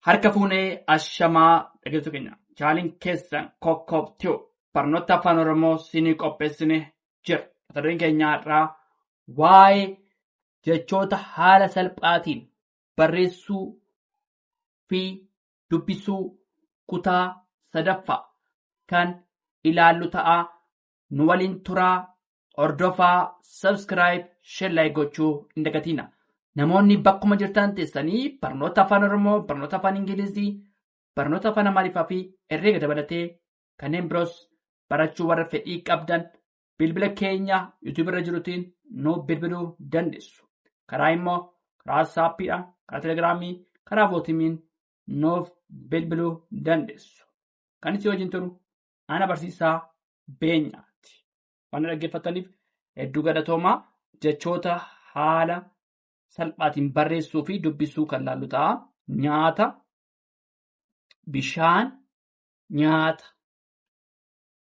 Harka fuunee ashamaa dhaggeeffattoota keenya chaaliin keessan kokkobtuu barnoota afaan Oromoo sinii qopheessine jira. Mata dureen keenya irraa waa'ee jechoota haala salphaatiin barreessuu fi dubbisuu kutaa sadaffaa kan ilaallu ta'a. Nu waliin turaa, hordofaa, subscribe, share, like gochuu hin dagatina. Namoonni bakkuma jirtan teessanii barnoota afaan Oromoo, barnoota afaan Ingilizii, barnoota afaan Amaariffaa fi herreega dabalatee kanneen biroos barachuu warra fedhii qabdan bilbila keenya YouTube irra jirutiin nu bilbiluu dandeessu. Karaa immoo karaa saappiidhaan, karaa telegiraamii, karaa vootimiin nuuf bilbiluu dandeessu. Kan isin wajjin turu ana barsiisaa Beenyaati. Waan dhaggeeffataniif hedduu galatoomaa. Jechoota haala salphaatiin barreessuu fi dubbisuu kan laallu ta'a. Nyaata, bishaan, nyaata.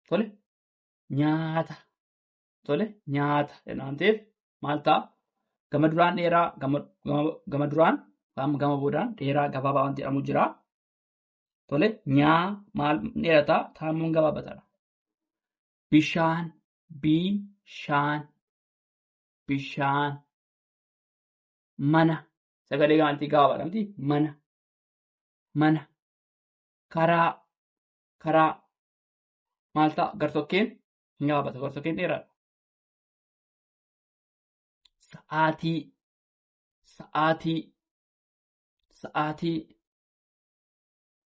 Tole, nyaata. Tole, nyaata. Waan ta'eef maal ta'a? Gama duraan dheeraa, gama duraan, gama boodaan dheeraa gabaabaa waan jedhamu jira. Tole, maal dheerataa? Taamuun gabaabataadha. Bishaan, bishaan, bishaan. Mana, sagalee gaantii gabaabaadhamti. Mana, mana. Karaa, karaa. Maal ta'a? Gartokkeen hin gabaabata. Gartokkeen dheeraadha. Sa'aatii, sa'aatii, sa'aatii.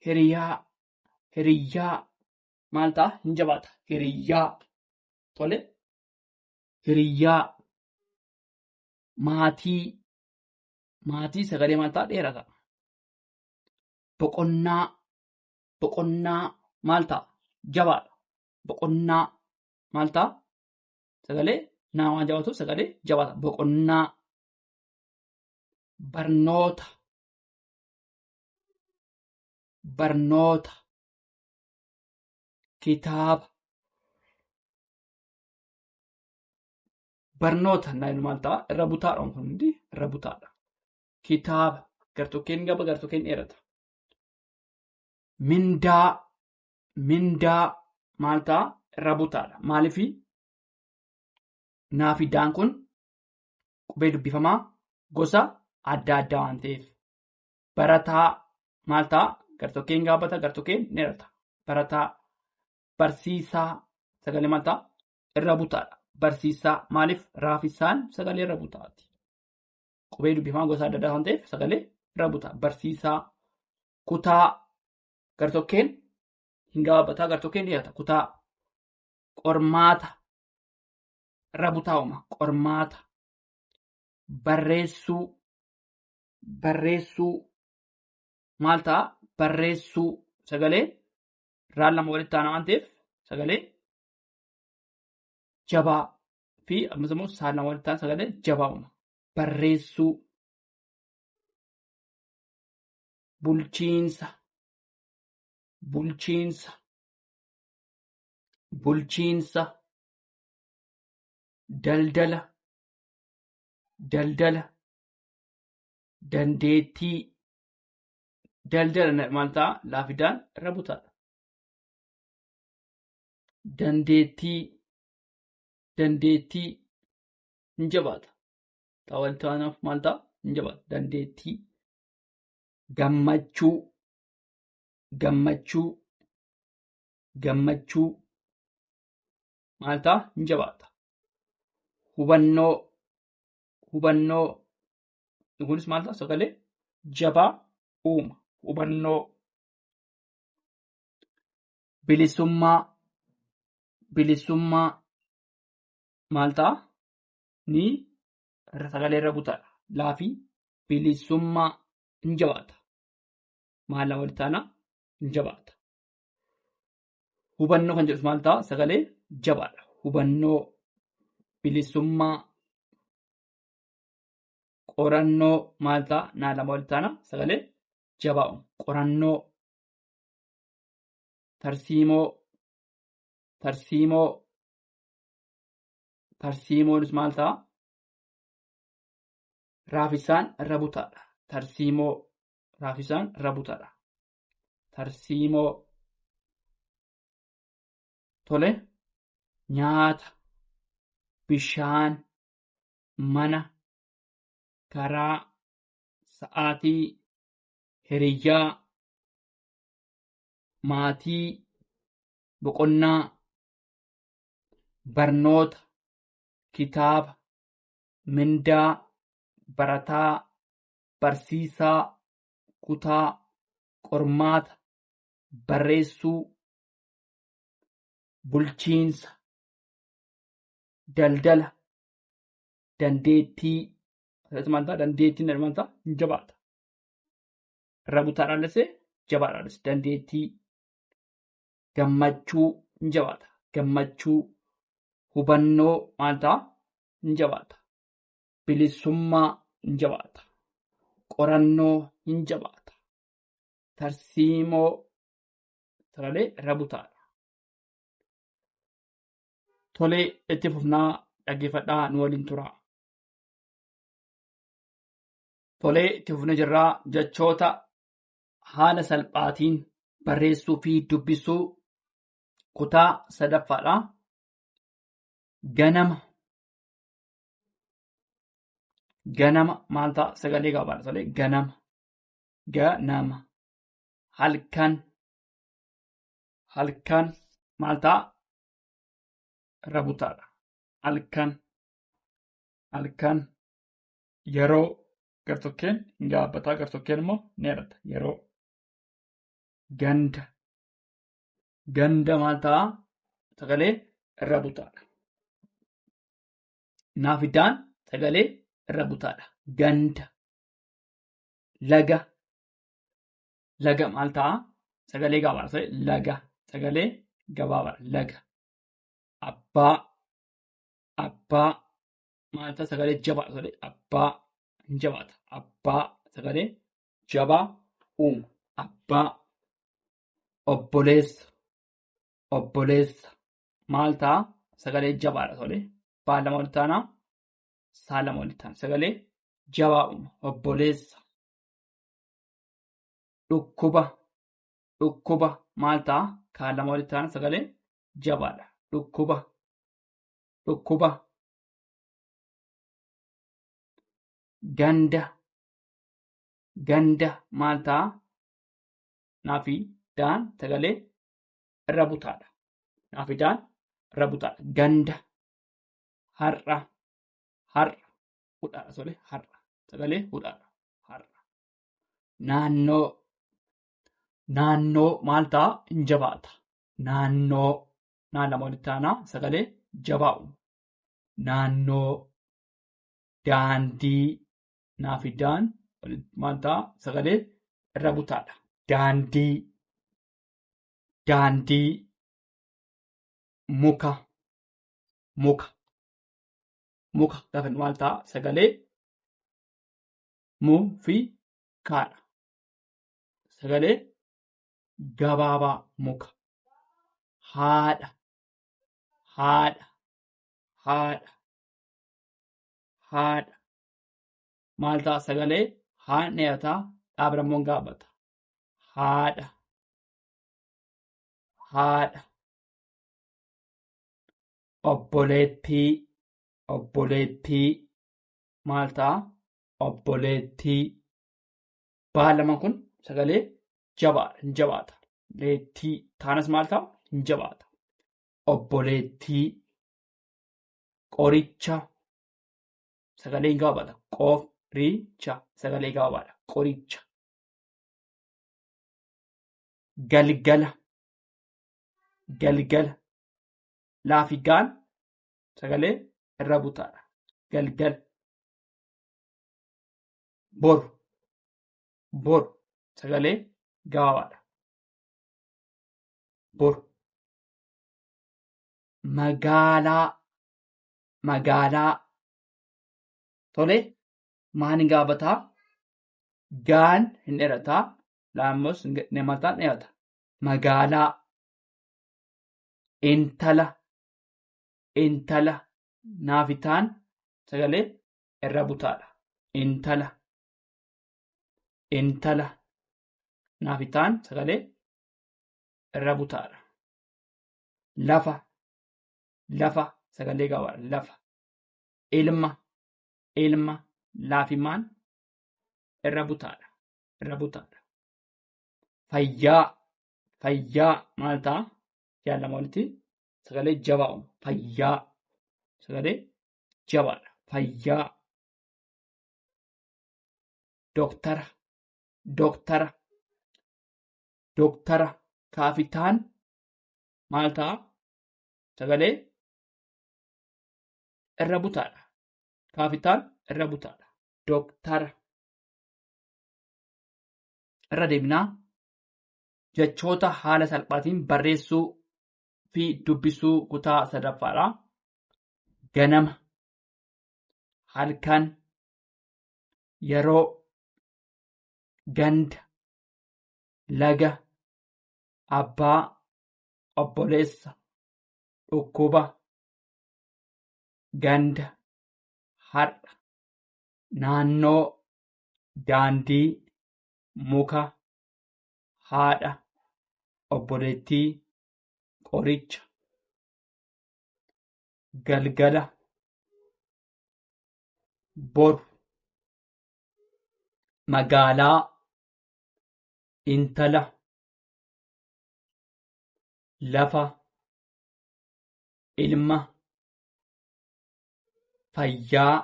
Hiriyaa, hiriyaa. Maal ta'a? Hin jabaata. Hiriyaa. Tole, hiriyaa. Maatii, maatii sagalee maal ta'a? Dheeraa ta'a. Boqonnaa, boqonnaa. Maal ta'a? Jabaadha. Boqonnaa. Maal ta'a? Sagalee naa waan jabaatuuf sagalee jabaata. Boqonnaa. Barnoota, barnoota. Kitaaba. Barnoota naan maal ta'a? Irra butaadha. Hundi irra butaadha. Kitaaba. Gartokkeen gaba, gartokkeen dheerata. Mindaa, mindaa. Maal ta'a? Irra butaadha. Maaliifi? Naa fi daan kun qubee dubbifamaa gosa adda addaa waan ta'eef. Barataa. Maal ta'a? Gartokkeen gaabata, gartokkeen dheerata. Barataa. Barsiisaa. Sagalee maal ta'a? Irra butaadha. Barsiisaa. Maaliif? Raafisaan sagalee irra butaati. Qubee dubbifamaa gosa adda addaa waan ta'eef sagalee irra butaa. Barsiisaa. Kutaa. Gartokkeen hin gabaabataa, gartokkeen dheerata. Kutaa. Qormaata. Irra butaa'uma. Qormaata. Barreessuu. Barreessuu. Maal ta'a? Barreessuu. Sagalee irraan lama walitti aanaa waan ta'eef sagalee jabaa fi ammas immoo saan lama walitti aanaa sagalee jabaa'uma. Barreessuu. Bulchiinsa. Bulchiinsa. Bulchiinsa. Daldala. Daldala. Dandeettii. Daldala maal ta'a? Laafidaan irra butaadha. Dandeettii. Dandeettii. Hin jabaata. Ta'a walitti aanaaf maal ta'a? Hin jabaata. Dandeettii. Gammachuu. Gammachuu. Gammachuu. Maal ta'a? Hin jabaata. Hubannoo. Hubannoo. Kunis maal ta'a? Sagalee jabaa uuma. Hubannoo. Bilisummaa. Bilisummaa. Maal ta'a? Ni sagalee irra butaadha. Laafii bilisummaa hin jabaata. Maal lama walitti aanaa? Hin jabaata. Hubannoo kan jedhus maal ta'a? Sagalee jabaadha. Hubannoo. Bilisummaa. Qorannoo. Maal ta'a? Naa lama walitti aanaa? Sagalee jabaa'u. Qorannoo. Tarsiimoo. Tarsiimoo. Tarsiimoonis maal ta'a? Raafisaan irra butaadha. Tarsiimoo. Raafisaan irra butaadha. tarsiimoo. Tole, nyaata, bishaan, mana, karaa, sa'aatii, hiriyyaa, maatii, boqonnaa, barnoota, kitaaba, mindaa, barataa, barsiisaa, kutaa, qormaata, barreessuu, bulchiinsa, daldala, dandeettii. Dandeettiin hin jabaata. Irra butaadhaanis jabaadhaanis dandeettii. Gammachuu hin jabaata. Gammachuu. Hubannoo hin jabaata. Bilisummaa hin jabaata. Qorannoo hin jabaata. Tarsiimoo sagalee irra butaadha. Tolee, itti fufnaa dhaggeeffadhaa nu waliin turaa. Tolee, itti fufnee jirraa jechoota haala salphaatiin barreessuu fi dubbisuu kutaa 3ffaadha. Ganama. Ganama maal ta'a? Sagalee gabaabaadha. Tolee, ganama. Ganama. Halkan. Halkan maal ta'a? Irra butaadha. Halkan. Halkan. Yeroo gartokkeen hin gaabbataa, gartokkeen immoo ni dheerata. Yeroo. Ganda. Ganda maal ta'a? Sagalee irra butaadha. Naafidaan sagalee irra butaadha. Ganda. Laga. Laga maal ta'a? Sagalee gabaabaadha. Laga. Sagalee gabaabaadha. Laga. Abbaa. Abbaa maal ta'a? Sagalee jabaadha. Abbaa hin jabaata. Abbaa sagalee jabaa uuma. Abbaa. Obboleessa. Obboleessa maal ta'a? Sagalee jabaadha. Baa lama walitti aanaa. Saa lama walitti aanaa. Sagalee jabaa uuma. Obboleessa. Dhukkuba. Dhukkuba maal ta'a? Kaan lama walitti aanaa. Sagalee jabaadha. Dhukkuba. Dhukkuba. Ganda. Ganda maal ta'a? Naafidaan sagalee irra butaadha. Naafidaan irra butaadha. Ganda. Har'a. Har'a. Hudhaadha. Har'a. Sagalee hudhaadha. Har'a. Naannoo. Naannoo maal ta'a? Hin jabaata. Naannoo. Naan lama walitti aanaa. Sagalee jabaa uuma. Naannoo. Daandii. Naafidaan maal ta'a? Sagalee irra butaadha. Daandii. Daandii. Muka. Muka. Muka gaafa maal ta'a? Sagalee muu fi kaadha. Sagalee gabaabaa muka. Haadha. Haadha. Haadha. Haadha. Maal ta'a? Sagalee haan dheerataa dhaabrammoon gaabbata. Haadha. Haadha. Obboleettii. Obboleettii maal ta'a? Obboleettii. Baa lama kun sagalee jabaadha. Hin jabaata. Leettii taanas maal ta'a? Hin jabaata. Obboleettii. Qoricha. Sagalee hin gabaabata. Qoricha. Sagalee gabaabaadha. Qoricha. Galgala. Galgala. Laafigaan sagalee irra butaadha. Galgala. Boru. Boru. Sagalee gabaabaadha. Boru. Magaalaa. Magaalaa. Tolee, maan hin gaabataa? Gaan hin dheerataa. Laammoos namataan dheerata. Magaalaa. Intala. Intala. Naafitaan sagalee irra butaadha. Intala. Intala. Naafitaan sagalee irra butaadha. Lafa lafa sagalee gabaadha. Lafa ilma ilma laafimaan irra butaadha. Irra butaadha. Fayyaa fayyaa maal ta'a? Jaallama walitti sagalee jabaa uumu. Fayyaa sagalee jabaadha. Fayyaa Dooktara Dooktara Dooktara kaafitaan maal ta'a? Sagalee irra butaadha. Kaafitaan irra butaadha. Dooktara. Irra deebinaa jechoota haala salphaatiin barreessuu fi dubbisuu kutaa sadaffaadha. Ganama, halkan, yeroo, ganda, laga, abbaa, obboleessa, dhukkuba, ganda, har'a, naannoo, daandii, muka, haadha, obboleettii, qoricha, galgala, boru, magaalaa, intala, lafa, ilma, fayyaa,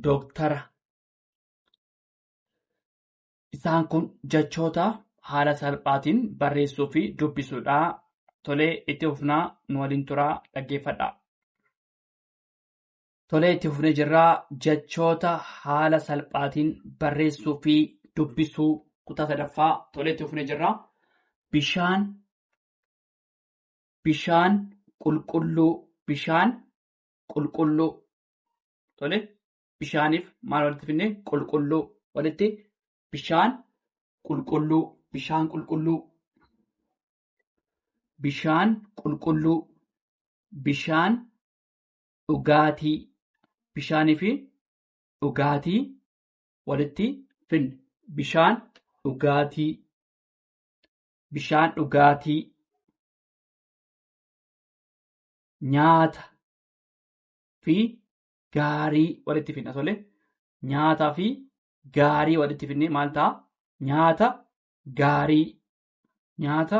dooktara. Isaan kun jechoota haala salphaatiin barreessuu fi dubbisuudha. Tolee, itti fufnaa nu waliin turaa dhaggeeffadhaa. Tolee, itti fufnee jirraa jechoota haala salphaatiin barreessuu fi dubbisuu kutaa sadaffaa. Tolee, itti fufnee jirraa bishaan bishaan qulqulluu bishaan qulqulluu. Tolee, bishaaniif maal walitti fidnee? Qulqulluu walitti. Bishaan qulqulluu bishaan qulqulluu bishaan qulqulluu bishaan dhugaatii bishaanii fi dhugaatii walitti finne. Bishaan dhugaatii bishaan dhugaatii nyaata fi gaarii walitti finna. Tolee, nyaataa fi gaarii walitti finne maal ta'a? Nyaata gaarii nyaata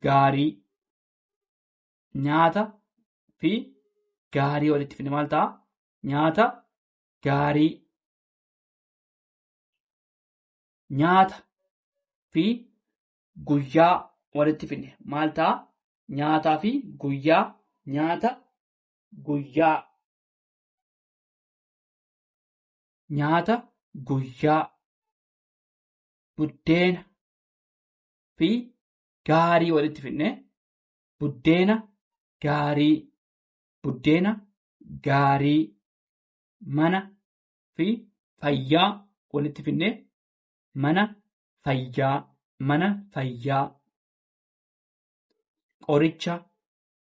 gaarii nyaata fi gaarii walitti finne maal ta'a? Nyaata gaarii nyaata fi guyyaa walitti finne maal ta'a? Nyaataa fi guyyaa nyaata guyyaa nyaata guyyaa buddeena fi gaarii walitti finne buddeena gaarii buddeena gaarii mana fi fayyaa walitti finne mana fayyaa qoricha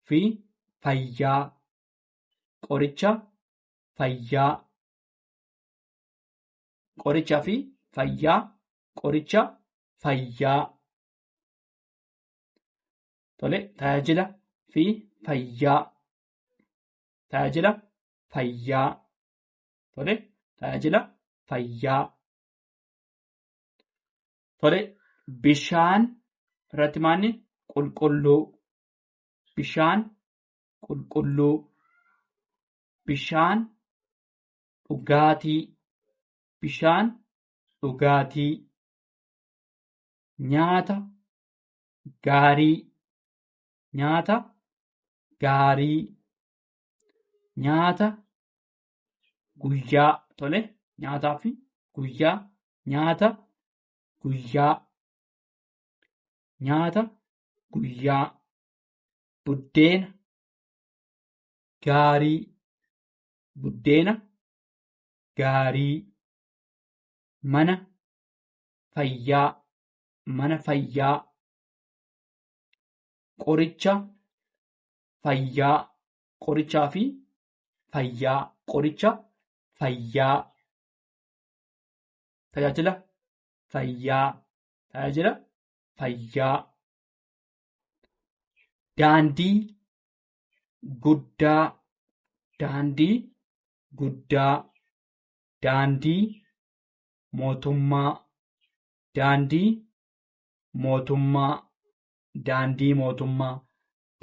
fi fayyaa qoricha fayyaa qorichaa fi fayyaa qoricha fayyaa. Tolee, tajaajila fi fayyaa tajaajila fayyaa. Tolee, tajaajila fayyaa. Tolee, bishaan irratti maanni? Qulqulluu bishaan qulqulluu bishaan dhugaatii bishaan dhugaatii nyaata gaarii nyaata gaarii nyaata guyyaa. Tolee, nyaataa fi guyyaa nyaata guyyaa nyaata guyyaa buddeena gaarii buddeena gaarii mana fayyaa qoricha fayyaa qorichaa fi fayyaa qoricha fayyaa tajaajila fayyaa tajaajila fayyaa. Daandii guddaa, daandii guddaa. Daandii mootummaa, daandii mootummaa. Daandii mootummaa.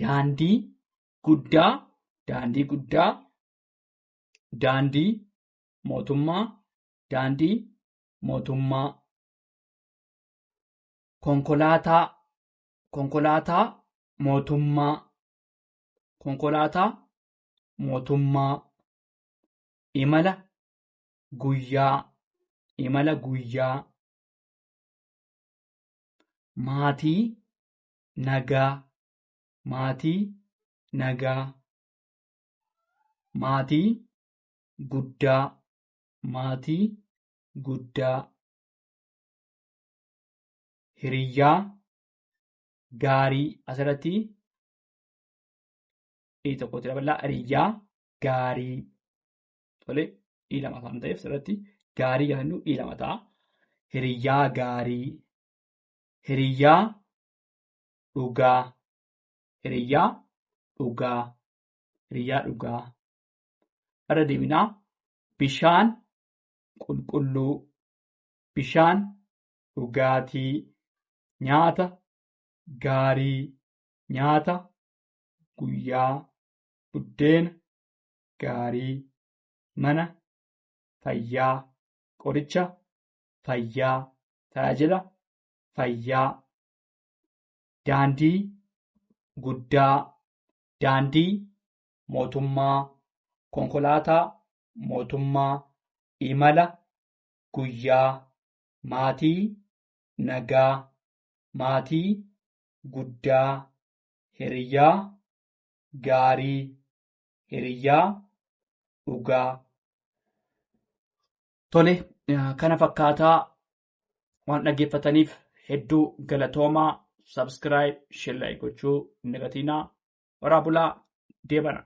Daandii guddaa, daandii guddaa. Daandii mootummaa, daandii mootummaa. Konkolaataa, konkolaataa mootummaa, konkolaataa mootummaa. Imala guyyaa, imala guyyaa. Maatii nagaa, maatii nagaa. Maatii guddaa, maatii guddaa. Hiriyyaa gaarii. Asirratti tokkotti daballaa. Hiriyyaa gaarii. Tole lama kan ta'eef asirratti gaarii kan jennu lama ta'a. Hiriyyaa gaarii. Hiriyyaa dhugaa, hiriyyaa dhugaa. Hiriyyaa dhugaa. Irra deebinaa. Bishaan qulqulluu, bishaan dhugaatii. Nyaata gaarii, nyaata guyyaa. Buddeena gaarii. Mana fayyaa, qoricha fayyaa, tajaajila fayyaa. Daandii guddaa, daandii mootummaa. Konkolaataa mootummaa. Imala guyyaa. Maatii nagaa, maatii guddaa. Hiriyyaa gaarii, hiriyyaa dhugaa. Tole kana fakkaataa. Waan dhaggeeffataniif hedduu galatoomaa. Subscribe, share gochuu hin dagatinaa. Horaa bulaa. Deebana.